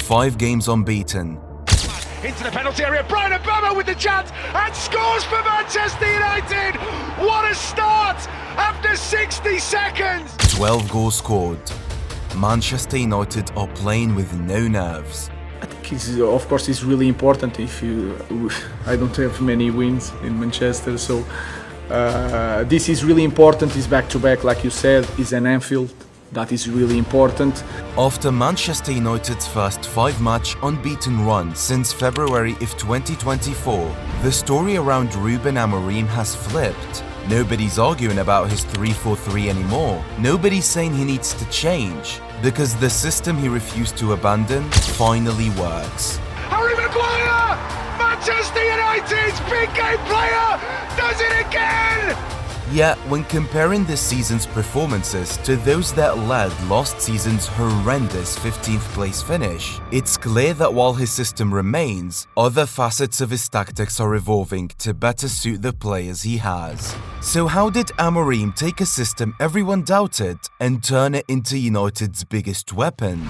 5 games unbeaten. Into the penalty area, Ruben Amarim with the chance and scores for Manchester United! What a start after 60 seconds! 12 goals scored. Manchester United are playing with no nerves. I think of course it's really important. I don't have many wins in Manchester, so this is really important. It's back-to-back, like you said, is an Anfield. That is really important. After Manchester United's first 5-match unbeaten run since February of 2024, the story around Ruben Amorim has flipped. Nobody's arguing about his 3-4-3 anymore. Nobody's saying he needs to change, because the system he refused to abandon finally works. Harry Maguire! Manchester United's big game player does it again! Yet, when comparing this season's performances to those that led last season's horrendous 15th place finish, it's clear that while his system remains, other facets of his tactics are evolving to better suit the players he has. So how did Amorim take a system everyone doubted and turn it into United's biggest weapon?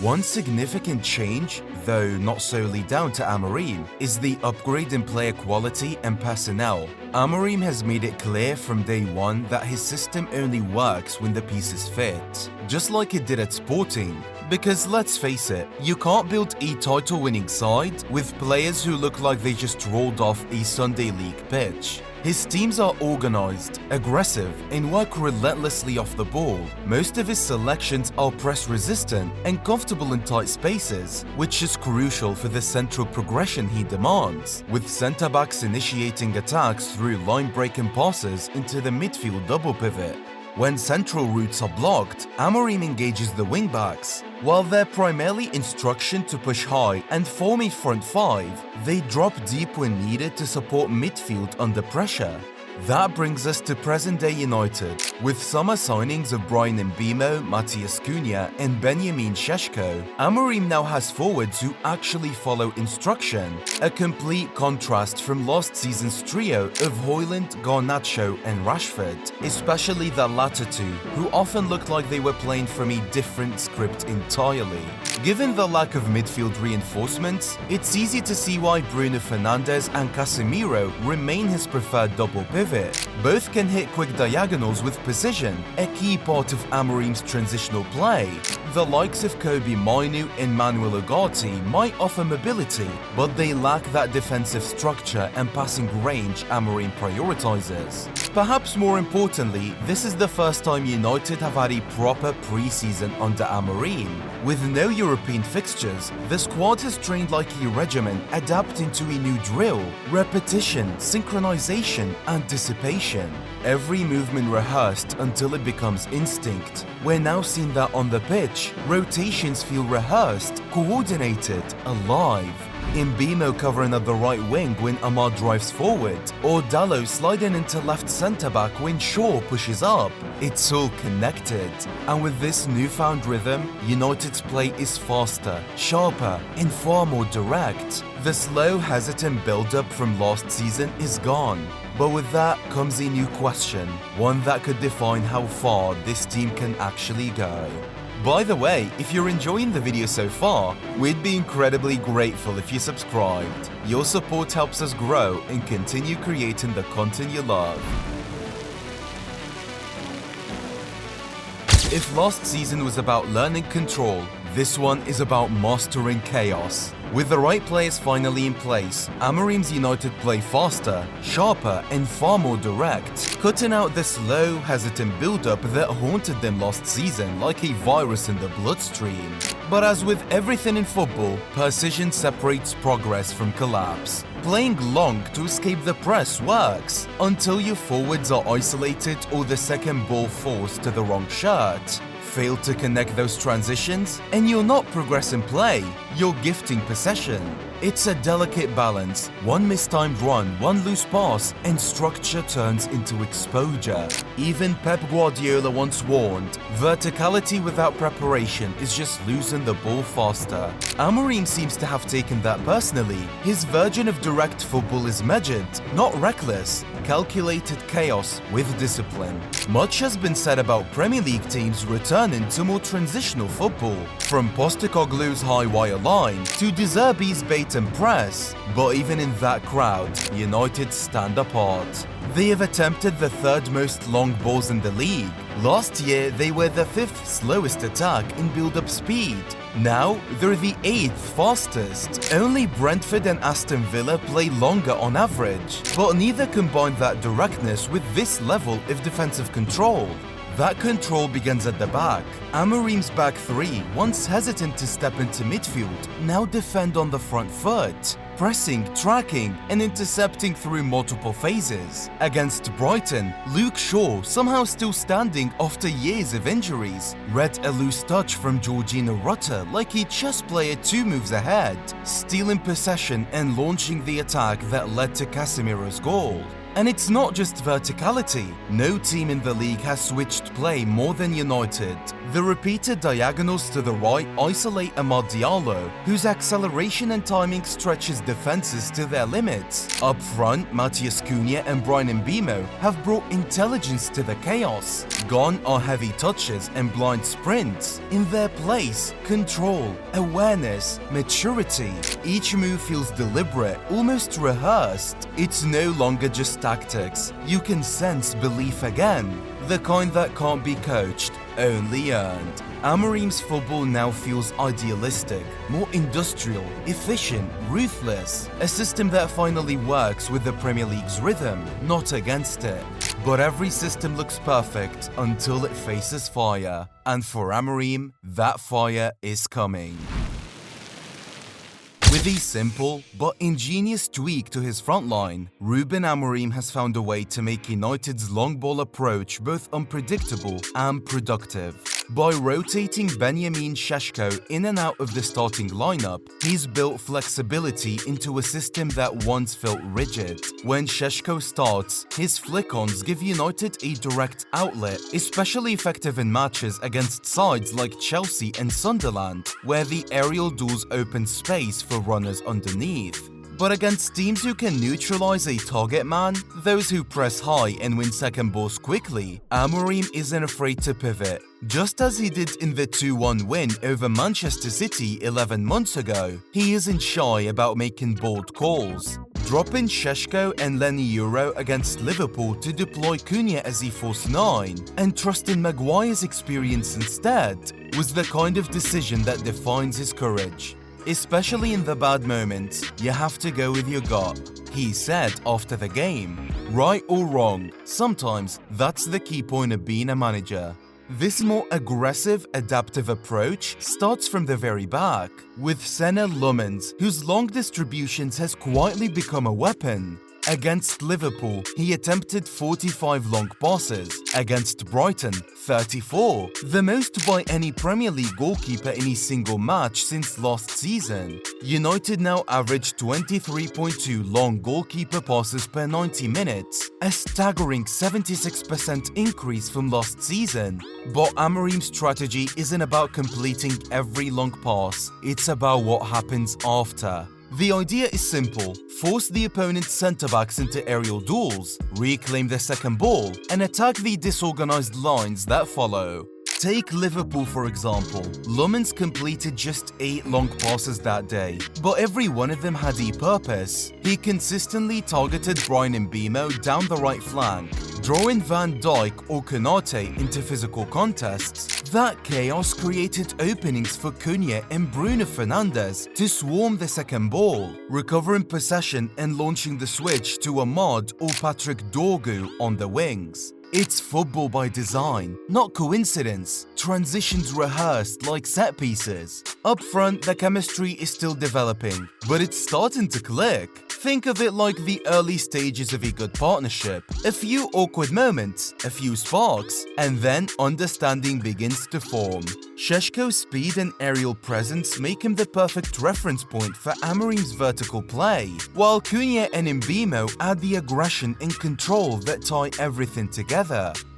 One significant change, though not solely down to Amorim, is the upgrade in player quality and personnel. Amorim has made it clear from day one that his system only works when the pieces fit, just like it did at Sporting. Because let's face it, you can't build a title-winning side with players who look like they just rolled off a Sunday League pitch. His teams are organised, aggressive, and work relentlessly off the ball. Most of his selections are press-resistant and comfortable in tight spaces, which is crucial for the central progression he demands, with centre-backs initiating attacks through line-breaking passes into the midfield double pivot. When central routes are blocked, Amorim engages the wing-backs. While they're primarily instructed to push high and form a front five, they drop deep when needed to support midfield under pressure. That brings us to present-day United. With summer signings of Bryan Mbeumo, Matheus Cunha and Benjamin Šeško, Amorim now has forwards who actually follow instruction, a complete contrast from last season's trio of Højlund, Garnacho and Rashford, especially the latter two, who often looked like they were playing from a different script entirely. Given the lack of midfield reinforcements, it's easy to see why Brunofernandes and Casemiro remain his preferred double pivot. Both can hit quick diagonals with precision, a key part of Amorim's transitional play. The likes of Kobbie Mainoo and Manuel Ugarte might offer mobility, but they lack that defensive structure and passing range Amorim prioritizes. Perhaps more importantly, this is the first time United have had a proper pre-season under Amorim. With no European fixtures, the squad has trained like a regiment, adapting to a new drill, repetition, synchronization, anticipation. Every movement rehearsed until it becomes instinct. We're now seeing that on the pitch, rotations feel rehearsed, coordinated, alive. Mbeumo covering at the right wing when Amad drives forward, or Dalot sliding into left centre-back when Shaw pushes up. It's all connected. And with this newfound rhythm, United's play is faster, sharper, and far more direct. The slow, hesitant build-up from last season is gone. But with that comes a new question, one that could define how far this team can actually go. By the way, if you're enjoying the video so far, we'd be incredibly grateful if you subscribed. Your support helps us grow and continue creating the content you love. If last season was about learning control, this one is about mastering chaos. With the right players finally in place, Amorim's United play faster, sharper and far more direct, cutting out the slow, hesitant build-up that haunted them last season like a virus in the bloodstream. But as with everything in football, precision separates progress from collapse. Playing long to escape the press works, until your forwards are isolated or the second ball falls to the wrong shirt. Fail to connect those transitions, and you're not progressing play, you're gifting possession. It's a delicate balance. One mistimed run, one loose pass, and structure turns into exposure. Even Pep Guardiola once warned, verticality without preparation is just losing the ball faster. Amorim seems to have taken that personally. His version of direct football is measured, not reckless. calculated chaos with discipline. Much has been said about Premier League teams returning to more transitional football, from Postecoglou's high wire line to De Zerbi's bait and press, but even in that crowd, United stand apart. They have attempted the third most long balls in the league. Last year, they were the 5th slowest attack in build-up speed. Now, they're the 8th fastest. Only Brentford and Aston Villa play longer on average, but neither combine that directness with this level of defensive control. That control begins at the back. Amorim's back three, once hesitant to step into midfield, now defend on the front foot, pressing, tracking, and intercepting through multiple phases. Against Brighton, Luke Shaw, somehow still standing after years of injuries, read a loose touch from Georgina Rutter like he chess played 2 moves ahead, stealing possession and launching the attack that led to Casemiro's goal. And it's not just verticality. No team in the league has switched play more than United. The repeated diagonals to the right isolate Amad Diallo, whose acceleration and timing stretches defenses to their limits. Up front, Matheus Cunha and Bryan Mbeumo have brought intelligence to the chaos. Gone are heavy touches and blind sprints. In their place, control, awareness, maturity. Each move feels deliberate, almost rehearsed. It's no longer just tactics. You can sense belief again. The kind that can't be coached, only earned. Amorim's football now feels idealistic, more industrial, efficient, ruthless. A system that finally works with the Premier League's rhythm, not against it. But every system looks perfect until it faces fire. And for Amorim, that fire is coming. With a simple but ingenious tweak to his front line, Ruben Amorim has found a way to make United's long ball approach both unpredictable and productive. By rotating Benjamin Šeško in and out of the starting lineup, he's built flexibility into a system that once felt rigid. When Šeško starts, his flick-ons give United a direct outlet, especially effective in matches against sides like Chelsea and Sunderland, where the aerial duels open space for runners underneath. But against teams who can neutralize a target man, those who press high and win second balls quickly, Amorim isn't afraid to pivot. Just as he did in the 2-1 win over Manchester City 11 months ago, he isn't shy about making bold calls. Dropping Šeško and Lenny Euro against Liverpool to deploy Cunha as a false 9 and trusting Maguire's experience instead was the kind of decision that defines his courage. Especially in the bad moments, you have to go with your gut, he said after the game. Right or wrong, sometimes that's the key point of being a manager. This more aggressive, adaptive approach starts from the very back, with Senne Lummens, whose long distributions has quietly become a weapon. Against Liverpool, he attempted 45 long passes. Against Brighton, 34, the most by any Premier League goalkeeper in a single match since last season. United now average 23.2 long goalkeeper passes per 90 minutes, a staggering 76% increase from last season. But Amorim's strategy isn't about completing every long pass, it's about what happens after. The idea is simple: force the opponent's centre-backs into aerial duels, reclaim the second ball, and attack the disorganized lines that follow. Take Liverpool for example. Lummens completed just 8 long passes that day, but every one of them had a purpose. He consistently targeted Bryan Mbeumo down the right flank, drawing Van Dijk or Konate into physical contests. That chaos created openings for Cunha and brunofernandes to swarm the second ball, recovering possession and launching the switch to Amad or Patrick Dorgu on the wings. It's football by design, not coincidence. Transitions rehearsed like set pieces. Up front, the chemistry is still developing, but it's starting to click. Think of it like the early stages of a good partnership. A few awkward moments, a few sparks, and then understanding begins to form. Šeško's speed and aerial presence make him the perfect reference point for Amorim's vertical play, while Cunha and Mbeumo add the aggression and control that tie everything together.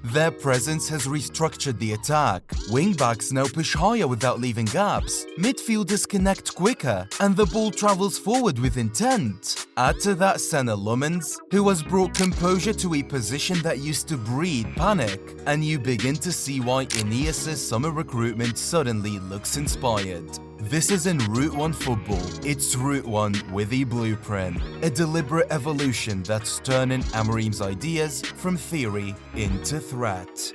Their presence has restructured the attack. Wingbacks now push higher without leaving gaps, midfielders connect quicker, and the ball travels forward with intent. Add to that Senna Lummens, who has brought composure to a position that used to breed panic, and you begin to see why Ineos's summer recruitment suddenly looks inspired. This isn't Route 1 football, it's Route 1 with a blueprint, a deliberate evolution that's turning Amorim's ideas from theory into threat.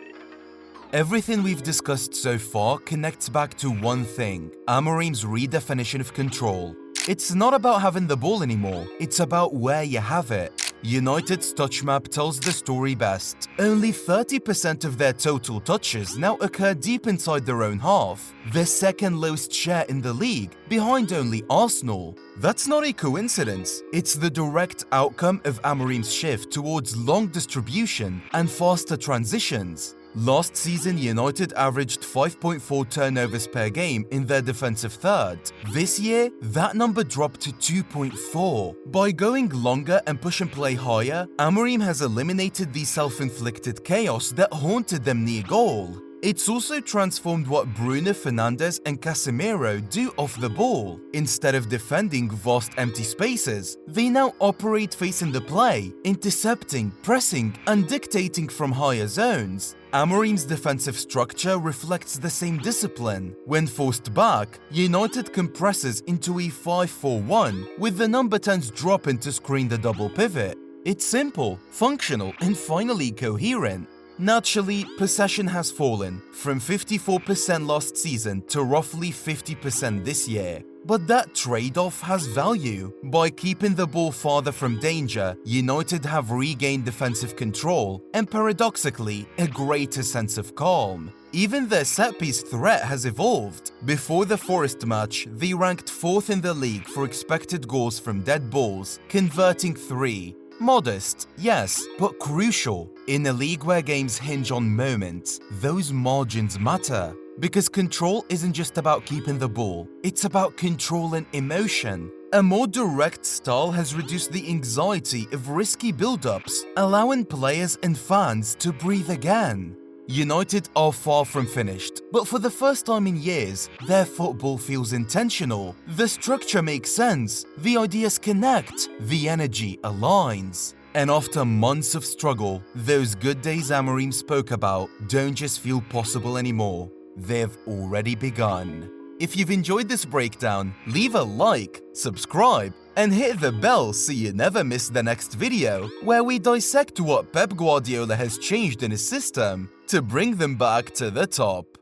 Everything we've discussed so far connects back to one thing: Amorim's redefinition of control. It's not about having the ball anymore, it's about where you have it. United's touch map tells the story best. Only 30% of their total touches now occur deep inside their own half, their second lowest share in the league, behind only Arsenal. That's not a coincidence, it's the direct outcome of Amorim's shift towards long distribution and faster transitions. Last season, United averaged 5.4 turnovers per game in their defensive third. This year, that number dropped to 2.4. By going longer and push and play higher, Amorim has eliminated the self-inflicted chaos that haunted them near goal. It's also transformed what Brunofernandes and Casemiro do off the ball. Instead of defending vast empty spaces, they now operate facing the play, intercepting, pressing, and dictating from higher zones. Amorim's defensive structure reflects the same discipline. When forced back, United compresses into a 5-4-1, with the number 10s dropping to screen the double pivot. It's simple, functional, and finally coherent. Naturally, possession has fallen, from 54% last season to roughly 50% this year. But that trade-off has value. By keeping the ball farther from danger, United have regained defensive control and, paradoxically, a greater sense of calm. Even their set-piece threat has evolved. Before the Forest match, they ranked 4th in the league for expected goals from dead balls, converting 3. Modest, yes, but crucial. In a league where games hinge on moments, those margins matter. Because control isn't just about keeping the ball, it's about controlling emotion. A more direct style has reduced the anxiety of risky build-ups, allowing players and fans to breathe again. United are far from finished, but for the first time in years, their football feels intentional. The structure makes sense, the ideas connect, the energy aligns. And after months of struggle, those good days Amorim spoke about don't just feel possible anymore. They've already begun. If you've enjoyed this breakdown, leave a like, subscribe, and hit the bell so you never miss the next video, where we dissect what Pep Guardiola has changed in his system to bring them back to the top.